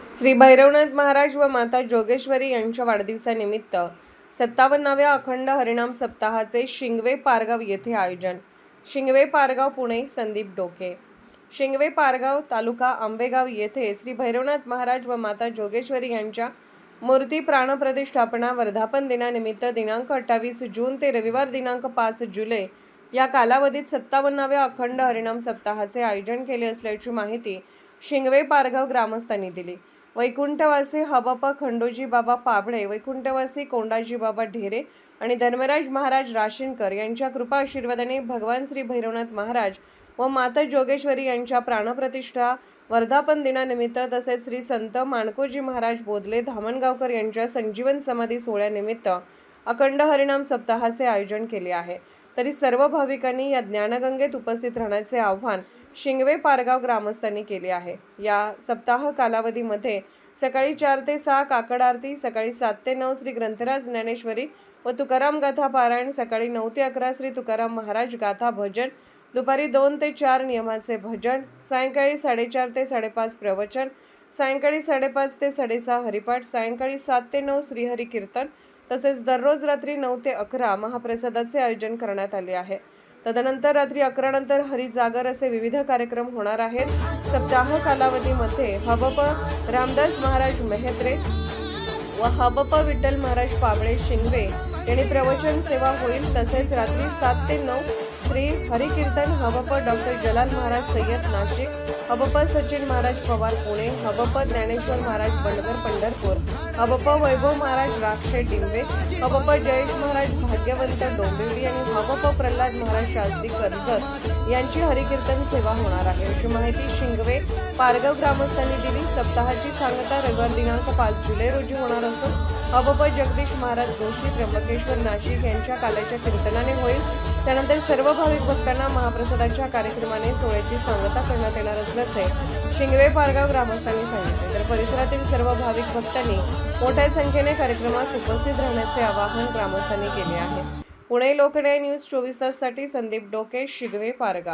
श्री भैरवनाथ महाराज व माता जोगेश्वरी यांच्या वाढदिवसानिमित्त 57व्या अखंड हरिनाम सप्ताहाचे शिंगवे पारगाव येथे आयोजन. शिंगवे पारगाव पुणे. संदीप डोके. शिंगवे पारगाव तालुका आंबेगाव येथे श्री भैरवनाथ महाराज व माता जोगेश्वरी यांच्या मूर्ती प्राणप्रतिष्ठापना वर्धापन दिनानिमित्त दिनांक 28 जून ते रविवार दिनांक 5 जुलै या कालावधीत 57व्या अखंड हरिनाम सप्ताहाचे आयोजन केले असल्याची माहिती शिंगवे पारगाव ग्रामस्थांनी दिली. वैकुंठवासी हबप खंडोजी बाबा पाबळे, वैकुंठवासी कोंडाजी बाबा ढेरे आणि धर्मराज महाराज राशीनकर यांच्या कृपा आशीर्वादाने भगवान श्री भैरवनाथ महाराज व माता जोगेश्वरी यांच्या प्राणप्रतिष्ठा वर्धापन दिनानिमित्त तसेच श्री संत माणकोजी महाराज बोधले धामणगावकर यांच्या संजीवन समाधी सोहळ्यानिमित्त अखंड हरिनाम सप्ताहाचे आयोजन केले आहे. तरी सर्व भाविकांनी या ज्ञानगंगेत उपस्थित राहण्याचे आवाहन शिंगवे पारगाव ग्रामस्थांनी केले आहे. या सप्ताह कालावधीमध्ये सकाळी 4 ते 6 काकड आरती, सकाळी 7 ते 9 श्री ग्रंथराज ज्ञानेश्वरी व तुकाराम गाथा पारायण, सकाळी 9 ते 11 श्री तुकाराम महाराज गाथा भजन, दुपारी 2 ते 4 नियमाचे भजन, सायंकाळी 4:30 ते 5:30 प्रवचन, सायंकाळी 5:30 ते 6:30 हरिपाठ, सायंकाळी 7 ते 9 श्रीहरी कीर्तन तसेच दररोज रात्री 9 ते 11 महाप्रसादाचे आयोजन करण्यात आले आहे. तदनंतर रात्री 11 नंतर हरिजागर असे विविध कार्यक्रम होणार आहेत. सप्ताह कालावधीमध्ये हबप रामदास महाराज मेहत्रे व हबप विठ्ठल महाराज पाबळे शिंगवे यांनी प्रवचन सेवा होईल. तसेच रात्री 7 ते 9 श्री हरिकीर्तन हबप डॉक्टर जलाल महाराज सय्यद नाशिक, हबप सचिन महाराज पवार पुणे, हबप ज्ञानेश्वर महाराज बंडगर पंढरपूर, हबप वैभव महाराज राक्षे डिंबे, हबप जयेश महाराज भाग्यवंत डोंबिवली आणि हबप प्रल्हाद महाराज शास्त्री कर्जत यांची हरिकीर्तन सेवा होणार आहे, अशी माहिती शिंगवे पारगाव ग्रामस्थांनी दिली. सप्ताहाची सांगता रविवार दिनांक 5 जुलै रोजी होणार असून हबप जगदीश महाराज जोशी त्र्यंबकेश्वर नाशिक यांच्या काल्याच्या कीर्तनाने होईल. त्यानंतर सर्व भाविक भक्तांना महाप्रसादाच्या कार्यक्रमाने सोहळ्याची सांगता करण्यात येणार असल्याचे शिंगवे पारगाव ग्रामस्थांनी सांगितले. तर परिसरातील सर्व भाविक भक्तांनी मोठ्या संख्येने कार्यक्रमास उपस्थित राहण्याचे आवाहन ग्रामस्थांनी केले आहे. पुणे लोकन्याय न्यूज 24 ताससाठी संदीप डोके, शिंगवे पारगाव.